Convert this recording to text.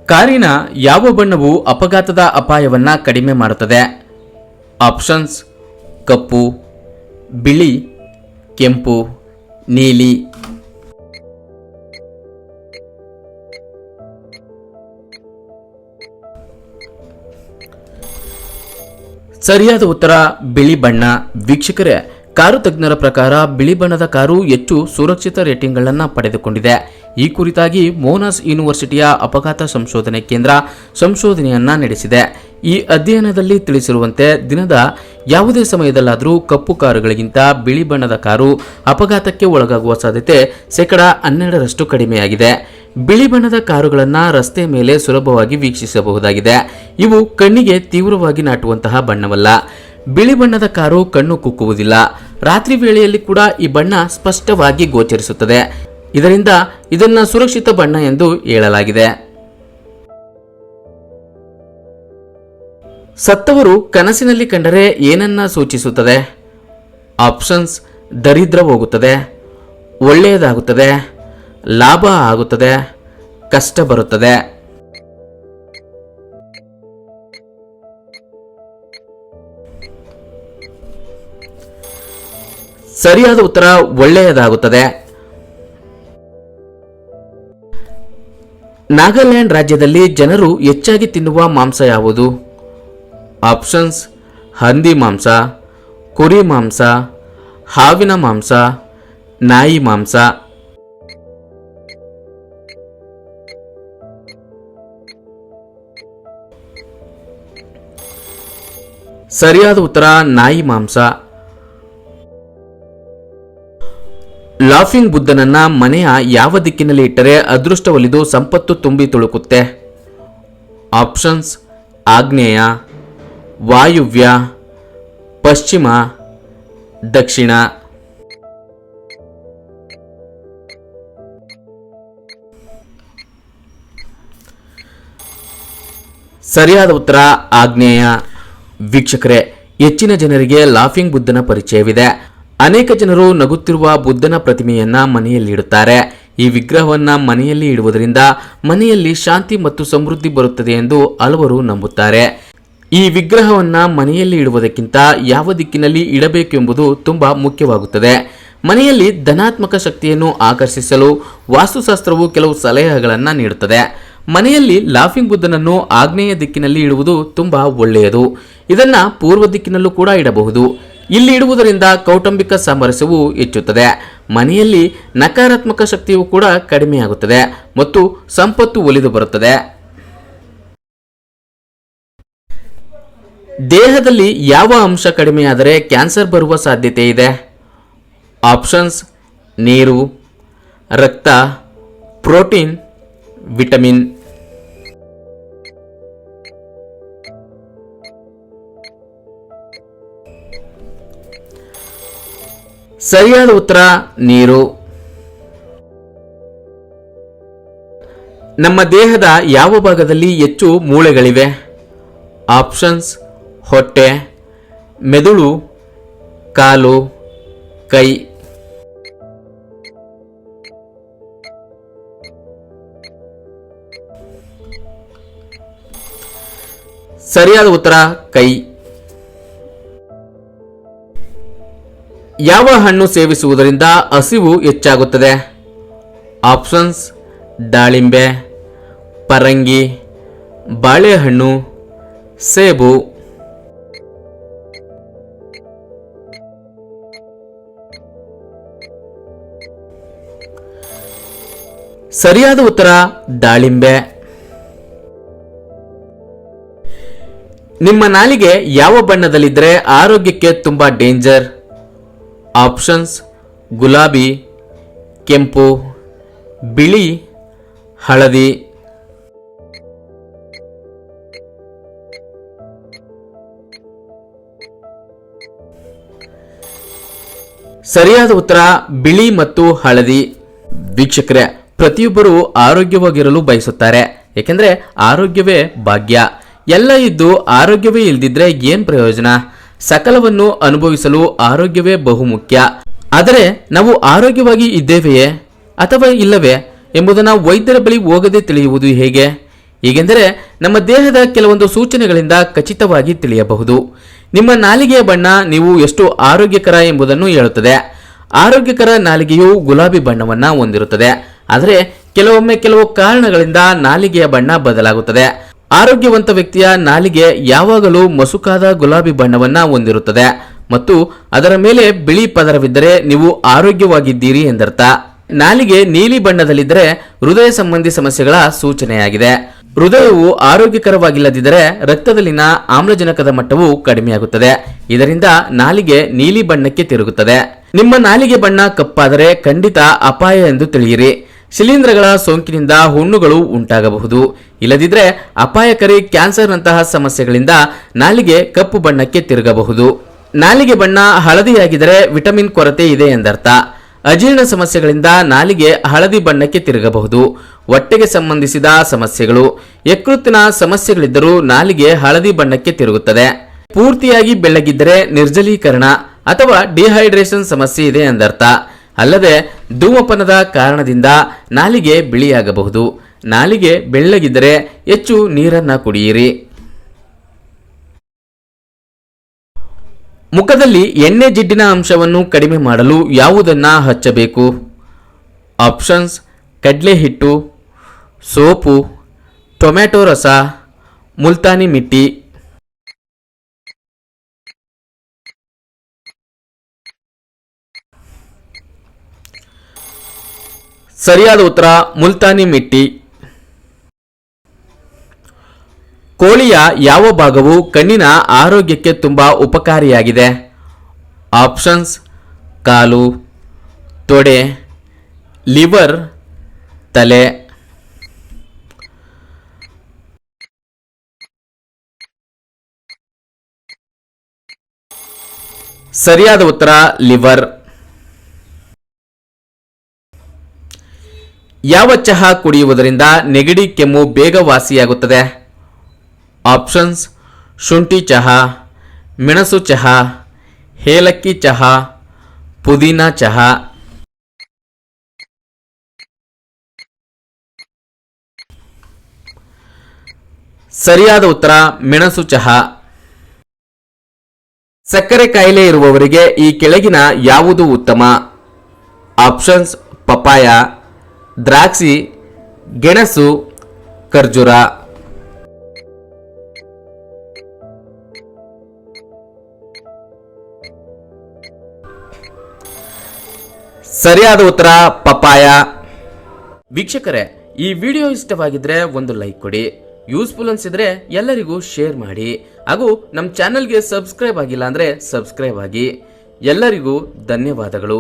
ಕಾರಿನ ಯಾವ ಬಣ್ಣವು ಅಪಘಾತದ ಅಪಾಯವನ್ನು ಕಡಿಮೆ ಮಾಡುತ್ತದೆ? ಆಪ್ಷನ್ಸ್: ಕಪ್ಪು, ಬಿಳಿ, ಕೆಂಪು, ನೀಲಿ. ಸರಿಯಾದ ಉತ್ತರ ಬಿಳಿ ಬಣ್ಣ. ವೀಕ್ಷಕರೇ, ಕಾರು ತಜ್ಞರ ಪ್ರಕಾರ ಬಿಳಿ ಬಣ್ಣದ ಕಾರು ಹೆಚ್ಚು ಸುರಕ್ಷಿತ ರೇಟಿಂಗ್ಗಳನ್ನು ಪಡೆದುಕೊಂಡಿದೆ. ಈ ಕುರಿತಾಗಿ ಮೋನಾಸ್ ಯೂನಿವರ್ಸಿಟಿಯ ಅಪಘಾತ ಸಂಶೋಧನೆ ಕೇಂದ್ರ ಸಂಶೋಧನೆಯನ್ನ ನಡೆಸಿದೆ. ಈ ಅಧ್ಯಯನದಲ್ಲಿ ತಿಳಿಸಿರುವಂತೆ ದಿನದ ಯಾವುದೇ ಸಮಯದಲ್ಲಾದರೂ ಕಪ್ಪು ಕಾರುಗಳಿಗಿಂತ ಬಿಳಿ ಬಣ್ಣದ ಕಾರು ಅಪಘಾತಕ್ಕೆ ಒಳಗಾಗುವ ಸಾಧ್ಯತೆ 12% ಕಡಿಮೆಯಾಗಿದೆ. ಬಿಳಿ ಬಣ್ಣದ ಕಾರುಗಳನ್ನು ರಸ್ತೆ ಮೇಲೆ ಸುಲಭವಾಗಿ ವೀಕ್ಷಿಸಬಹುದಾಗಿದೆ. ಇವು ಕಣ್ಣಿಗೆ ತೀವ್ರವಾಗಿ ನಾಟುವಂತಹ ಬಣ್ಣವಲ್ಲ. ಬಿಳಿ ಬಣ್ಣದ ಕಾರು ಕಣ್ಣು ಕುಕ್ಕುವುದಿಲ್ಲ. ರಾತ್ರಿ ವೇಳೆಯಲ್ಲಿ ಕೂಡ ಈ ಬಣ್ಣ ಸ್ಪಷ್ಟವಾಗಿ ಗೋಚರಿಸುತ್ತದೆ. ಇದರಿಂದ ಇದನ್ನು ಸುರಕ್ಷಿತ ಬಣ್ಣ ಎಂದು ಹೇಳಲಾಗಿದೆ. ಸತ್ತವರು ಕನಸಿನಲ್ಲಿ ಕಂಡರೆ ಏನನ್ನ ಸೂಚಿಸುತ್ತದೆ? ಆಪ್ಷನ್ಸ್: ದರಿದ್ರ ಹೋಗುತ್ತದೆ, ಒಳ್ಳೆಯದಾಗುತ್ತದೆ, ಲಾಭ ಆಗುತ್ತದೆ, ಕಷ್ಟ ಬರುತ್ತದೆ. ಸರಿಯಾದ ಉತ್ತರ ಒಳ್ಳೆಯದಾಗುತ್ತದೆ. ನಾಗಾಲ್ಯಾಂಡ್ ರಾಜ್ಯದಲ್ಲಿ ಜನರು ಹೆಚ್ಚಾಗಿ ತಿನ್ನುವ ಮಾಂಸ ಯಾವುದು? ಆಪ್ಷನ್ಸ್: ಹಂದಿ ಮಾಂಸ, ಕುರಿ ಮಾಂಸ, ಹಾವಿನ ಮಾಂಸ, ನಾಯಿ ಮಾಂಸ. ಸರಿಯಾದ ಉತ್ತರ ನಾಯಿ ಮಾಂಸ. ಲಾಫಿಂಗ್ ಬುದ್ಧನನ್ನ ಮನೆಯ ಯಾವ ದಿಕ್ಕಿನಲ್ಲಿ ಇಟ್ಟರೆ ಅದೃಷ್ಟ ಒಲಿದು ಸಂಪತ್ತು ತುಂಬಿ ತುಳುಕುತ್ತೆ? ಆಪ್ಷನ್ಸ್: ಆಗ್ನೇಯ, ವಾಯುವ್ಯ, ಪಶ್ಚಿಮ, ದಕ್ಷಿಣ. ಸರಿಯಾದ ಉತ್ತರ ಆಗ್ನೇಯ. ವೀಕ್ಷಕರೇ, ಹೆಚ್ಚಿನ ಜನರಿಗೆ ಲಾಫಿಂಗ್ ಬುದ್ಧನ ಪರಿಚಯವಿದೆ. ಅನೇಕ ಜನರು ನಗುತ್ತಿರುವ ಬುದ್ಧನ ಪ್ರತಿಮೆಯನ್ನ ಮನೆಯಲ್ಲಿ ಇಡುತ್ತಾರೆ. ಈ ವಿಗ್ರಹವನ್ನ ಮನೆಯಲ್ಲಿ ಇಡುವುದರಿಂದ ಮನೆಯಲ್ಲಿ ಶಾಂತಿ ಮತ್ತು ಸಮೃದ್ಧಿ ಬರುತ್ತದೆ ಎಂದು ಹಲವರು ನಂಬುತ್ತಾರೆ. ಈ ವಿಗ್ರಹವನ್ನ ಮನೆಯಲ್ಲಿ ಇಡುವುದಕ್ಕಿಂತ ಯಾವ ದಿಕ್ಕಿನಲ್ಲಿ ಇಡಬೇಕೆಂಬುದು ತುಂಬಾ ಮುಖ್ಯವಾಗುತ್ತದೆ. ಮನೆಯಲ್ಲಿ ಧನಾತ್ಮಕ ಶಕ್ತಿಯನ್ನು ಆಕರ್ಷಿಸಲು ವಾಸ್ತುಶಾಸ್ತ್ರವು ಕೆಲವು ಸಲಹೆಗಳನ್ನು ನೀಡುತ್ತದೆ. ಮನೆಯಲ್ಲಿ ಲಾಫಿಂಗ್ ಬುದ್ಧನನ್ನು ಆಗ್ನೇಯ ದಿಕ್ಕಿನಲ್ಲಿ ಇಡುವುದು ತುಂಬಾ ಒಳ್ಳೆಯದು. ಇದನ್ನ ಪೂರ್ವ ದಿಕ್ಕಿನಲ್ಲೂ ಕೂಡ ಇಡಬಹುದು. ಇಲ್ಲಿ ಇಡುವುದರಿಂದ ಕೌಟುಂಬಿಕ ಸಾಮರಸ್ಯವು ಹೆಚ್ಚುತ್ತದೆ. ಮನೆಯಲ್ಲಿ ನಕಾರಾತ್ಮಕ ಶಕ್ತಿಯು ಕೂಡ ಕಡಿಮೆಯಾಗುತ್ತದೆ ಮತ್ತು ಸಂಪತ್ತು ಒಲಿದು ಬರುತ್ತದೆ. ದೇಹದಲ್ಲಿ ಯಾವ ಅಂಶ ಕಡಿಮೆಯಾದರೆ ಕ್ಯಾನ್ಸರ್ ಬರುವ ಸಾಧ್ಯತೆ ಇದೆ? ಆಪ್ಷನ್ಸ್: ನೀರು, ರಕ್ತ, ಪ್ರೋಟೀನ್, ವಿಟಮಿನ್. ಸರಿಯಾದ ಉತ್ತರ ನೀರು. ನಮ್ಮ ದೇಹದ ಯಾವ ಭಾಗದಲ್ಲಿ ಹೆಚ್ಚು ಮೂಳೆಗಳಿವೆ? ಆಪ್ಷನ್ಸ್: ಹೊಟ್ಟೆ, ಮೆದುಳು, ಕಾಲು, ಕೈ. ಸರಿಯಾದ ಉತ್ತರ ಕೈ. ಯಾವ ಹಣ್ಣು ಸೇವಿಸುವುದರಿಂದ ಹಸಿವು ಹೆಚ್ಚಾಗುತ್ತದೆ? ಆಪ್ಷನ್ಸ್: ದಾಳಿಂಬೆ, ಪರಂಗಿ, ಬಾಳೆಹಣ್ಣು, ಸೇಬು. ಸರಿಯಾದ ಉತ್ತರ ದಾಳಿಂಬೆ. ನಿಮ್ಮ ನಾಲಿಗೆ ಯಾವ ಬಣ್ಣದಲ್ಲಿದ್ದರೆ ಆರೋಗ್ಯಕ್ಕೆ ತುಂಬಾ ಡೇಂಜರ್? ಆಪ್ಷನ್ಸ್: ಗುಲಾಬಿ, ಕೆಂಪು, ಬಿಳಿ, ಹಳದಿ. ಸರಿಯಾದ ಉತ್ತರ ಬಿಳಿ ಮತ್ತು ಹಳದಿ. ವೀಕ್ಷಕರೇ, ಪ್ರತಿಯೊಬ್ಬರು ಆರೋಗ್ಯವಾಗಿರಲು ಬಯಸುತ್ತಾರೆ. ಏಕೆಂದರೆ ಆರೋಗ್ಯವೇ ಭಾಗ್ಯ. ಎಲ್ಲ ಇದ್ದು ಆರೋಗ್ಯವೇ ಇಲ್ದಿದ್ರೆ ಏನ್ ಪ್ರಯೋಜನ? ಸಕಲವನ್ನು ಅನುಭವಿಸಲು ಆರೋಗ್ಯವೇ ಬಹುಮುಖ್ಯ. ಆದರೆ ನಾವು ಆರೋಗ್ಯವಾಗಿ ಇದ್ದೇವೆಯೇ ಅಥವಾ ಇಲ್ಲವೇ ಎಂಬುದನ್ನು ವೈದ್ಯರ ಬಳಿ ಹೋಗದೆ ತಿಳಿಯುವುದು ಹೇಗೆ? ಹೀಗೆಂದರೆ ನಮ್ಮ ದೇಹದ ಕೆಲವೊಂದು ಸೂಚನೆಗಳಿಂದ ಖಚಿತವಾಗಿ ತಿಳಿಯಬಹುದು. ನಿಮ್ಮ ನಾಲಿಗೆಯ ಬಣ್ಣ ನೀವು ಎಷ್ಟು ಆರೋಗ್ಯಕರ ಎಂಬುದನ್ನು ಹೇಳುತ್ತದೆ. ಆರೋಗ್ಯಕರ ನಾಲಿಗೆಯು ಗುಲಾಬಿ ಬಣ್ಣವನ್ನ ಹೊಂದಿರುತ್ತದೆ. ಆದರೆ ಕೆಲವೊಮ್ಮೆ ಕೆಲವು ಕಾರಣಗಳಿಂದ ನಾಲಿಗೆಯ ಬಣ್ಣ ಬದಲಾಗುತ್ತದೆ. ಆರೋಗ್ಯವಂತ ವ್ಯಕ್ತಿಯ ನಾಲಿಗೆ ಯಾವಾಗಲೂ ಮಸುಕಾದ ಗುಲಾಬಿ ಬಣ್ಣವನ್ನ ಹೊಂದಿರುತ್ತದೆ ಮತ್ತು ಅದರ ಮೇಲೆ ಬಿಳಿ ಪದರವಿದ್ದರೆ ನೀವು ಆರೋಗ್ಯವಾಗಿದ್ದೀರಿ ಎಂದರ್ಥ. ನಾಲಿಗೆ ನೀಲಿ ಬಣ್ಣದಲ್ಲಿದ್ದರೆ ಹೃದಯ ಸಂಬಂಧಿ ಸಮಸ್ಯೆಗಳ ಸೂಚನೆಯಾಗಿದೆ. ಹೃದಯವು ಆರೋಗ್ಯಕರವಾಗಿಲ್ಲದಿದ್ದರೆ ರಕ್ತದಲ್ಲಿನ ಆಮ್ಲಜನಕದ ಮಟ್ಟವು ಕಡಿಮೆಯಾಗುತ್ತದೆ. ಇದರಿಂದ ನಾಲಿಗೆ ನೀಲಿ ಬಣ್ಣಕ್ಕೆ ತಿರುಗುತ್ತದೆ. ನಿಮ್ಮ ನಾಲಿಗೆ ಬಣ್ಣ ಕಪ್ಪಾದರೆ ಖಂಡಿತ ಅಪಾಯ ಎಂದು ತಿಳಿಯಿರಿ. ಶಿಲೀಂಧ್ರಗಳ ಸೋಂಕಿನಿಂದ ಹುಣ್ಣುಗಳು ಉಂಟಾಗಬಹುದು. ಇಲ್ಲದಿದ್ದರೆ ಅಪಾಯಕಾರಿ ಕ್ಯಾನ್ಸರ್ನಂತಹ ಸಮಸ್ಯೆಗಳಿಂದ ನಾಲಿಗೆ ಕಪ್ಪು ಬಣ್ಣಕ್ಕೆ ತಿರುಗಬಹುದು. ನಾಲಿಗೆ ಬಣ್ಣ ಹಳದಿಯಾಗಿದ್ದರೆ ವಿಟಮಿನ್ ಕೊರತೆ ಇದೆ ಎಂದರ್ಥ. ಅಜೀರ್ಣ ಸಮಸ್ಯೆಗಳಿಂದ ನಾಲಿಗೆ ಹಳದಿ ಬಣ್ಣಕ್ಕೆ ತಿರುಗಬಹುದು. ಹೊಟ್ಟೆಗೆ ಸಂಬಂಧಿಸಿದ ಸಮಸ್ಯೆಗಳು, ಯಕೃತ್ತಿನ ಸಮಸ್ಯೆಗಳಿದ್ದರೂ ನಾಲಿಗೆ ಹಳದಿ ಬಣ್ಣಕ್ಕೆ ತಿರುಗುತ್ತದೆ. ಪೂರ್ತಿಯಾಗಿ ಬೆಳ್ಳಗಿದ್ದರೆ ನಿರ್ಜಲೀಕರಣ ಅಥವಾ ಡಿಹೈಡ್ರೇಷನ್ ಸಮಸ್ಯೆ ಇದೆ ಎಂದರ್ಥ. ಅಲ್ಲದೆ ಧೂಮಪಾನದ ಕಾರಣದಿಂದ ನಾಲಿಗೆ ಬಿಳಿಯಾಗಬಹುದು. ನಾಲಿಗೆ ಬೆಳ್ಳಗಿದ್ದರೆ ಹೆಚ್ಚು ನೀರನ್ನ ಕುಡಿಯಿರಿ. ಮುಖದಲ್ಲಿ ಎಣ್ಣೆ ಜಿಡ್ಡಿನ ಅಂಶವನ್ನು ಕಡಿಮೆ ಮಾಡಲು ಯಾವುದನ್ನ ಹಚ್ಚಬೇಕು? ಆಪ್ಷನ್ಸ್: ಕಡಲೆ ಹಿಟ್ಟು, ಸೋಪು, ಟೊಮ್ಯಾಟೊ ರಸ, ಮುಲ್ತಾನಿ ಮಿಟ್ಟಿ. ಸರಿಯಾದ ಉತ್ತರ ಮುಲ್ತಾನಿ ಮಿಟ್ಟಿ. ಕೋಳಿಯ ಯಾವ ಭಾಗವು ಕಣ್ಣಿನ ಆರೋಗ್ಯಕ್ಕೆ ತುಂಬಾ ಉಪಕಾರಿಯಾಗಿದೆ? ಆಪ್ಷನ್ಸ್: ಕಾಲು, ತೊಡೆ, ಲಿವರ್, ತಲೆ. ಸರಿಯಾದ ಉತ್ತರ ಲಿವರ್. ಯಾವ ಚಹಾ ಕುಡಿಯುವುದರಿಂದ ನೆಗಡಿ ಕೆಮ್ಮು ಬೇಗ ವಾಸಿಯಾಗುತ್ತದೆ? ಆಪ್ಷನ್ಸ್: ಶುಂಠಿ ಚಹಾ, ಮೆಣಸು ಚಹಾ, ಏಲಕ್ಕಿ ಚಹಾ, ಪುದೀನ ಚಹಾ. ಸರಿಯಾದ ಉತ್ತರ ಮೆಣಸು ಚಹಾ. ಸಕ್ಕರೆ ಕಾಯಿಲೆ ಇರುವವರಿಗೆ ಈ ಕೆಳಗಿನ ಯಾವುದು ಉತ್ತಮ? ಆಪ್ಷನ್ಸ್: ಪಪಾಯ, ದ್ರಾಕ್ಷಿ, ಗೆಣಸು, ಖರ್ಜೂರ. ಸರಿಯಾದ ಉತ್ತರ ಪಪಾಯ. ವೀಕ್ಷಕರೇ, ಈ ವಿಡಿಯೋ ಇಷ್ಟವಾಗಿದ್ರೆ ಒಂದು ಲೈಕ್ ಕೊಡಿ. ಯೂಸ್ಫುಲ್ ಅನ್ಸಿದ್ರೆ ಎಲ್ಲರಿಗೂ ಶೇರ್ ಮಾಡಿ ಹಾಗೂ ನಮ್ಮ ಚಾನೆಲ್ಗೆ ಸಬ್ಸ್ಕ್ರೈಬ್ ಆಗಿಲ್ಲ ಅಂದ್ರೆ ಸಬ್ಸ್ಕ್ರೈಬ್ ಆಗಿ. ಎಲ್ಲರಿಗೂ ಧನ್ಯವಾದಗಳು.